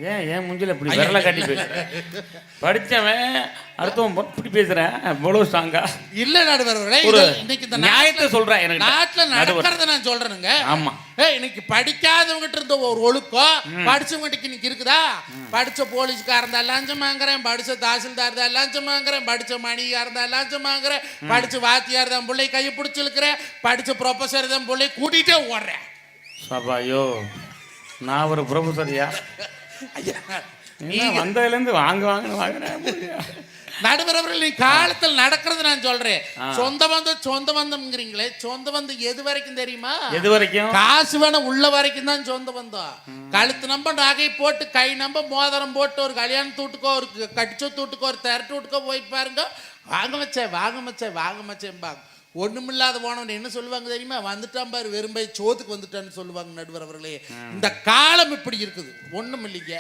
ஏன் மூஞ்சில இப்படி விரல காட்டி பேசுறேன்? படிச்சவன் அடுத்தவன் இப்படி பேசுறேன் இவ்வளவு ஸ்ட்ராங்கா இல்ல நடுவர்களே, ஒரு இன்னைக்கு இந்த நியாயத்தை சொல்றேன். எனக்கு நாட்டுல நடக்கிறத நான் சொல்றேனுங்க. ஆமா, இன்னைக்கு படிக்காதவங்கிட்ட இருந்த ஒரு ஒழுக்கம் படிச்சவங்கிட்ட இன்னைக்கு இருக்குதா? படிச்ச போலீஸ்காரன் தான் லஞ்சம் வாங்குறேன், படிச்ச தாசில்தார் தான் லஞ்சம் வாங்குறேன், படிச்ச மணியார் தான் லஞ்சம் வாங்குறேன், படிச்ச வாத்தியார் தான் பிள்ளை கையை பிடிச்சிருக்கிறேன், படிச்ச ப்ரொஃபஸர் தான் பிள்ளை கூட்டிகிட்டே ஓடுறேன். சபாயோ, நான் ஒரு ப்ரொஃபஸரியா? நீ வந்ததுலேருந்து வாங்குறேன். நடுவரவர்கள் நீ காலத்தில் நடக்கிறது நான் சொல்றேன். சொந்த பந்தம்ங்கிறீங்களே, சொந்த பந்தம் எது வரைக்கும் தெரியுமா? எது வரைக்கும்? காசு வேணும் உள்ள வரைக்கும் தான் சொந்த பந்தம். கழுத்து நம்ப நகை போட்டு கை நம்ப மோதிரம் போட்டு ஒரு கல்யாண தூட்டுக்கோ ஒரு கடிச்ச தூட்டுக்கோ ஒரு திரட்டு வீட்டுக்கோ போய் பாருங்க, வாங்க மச்சேன் ஒண்ணுமில்லாத போனவன் என்ன சொல்லுவாங்க தெரியுமா? வந்துட்டான் பாரு, வெறும்பை சோத்துக்கு வந்துட்டான்னு சொல்லுவாங்க. நடுவர் அவர்களே, இந்த காலம் இப்படி இருக்குது, ஒண்ணும் இல்லைங்க.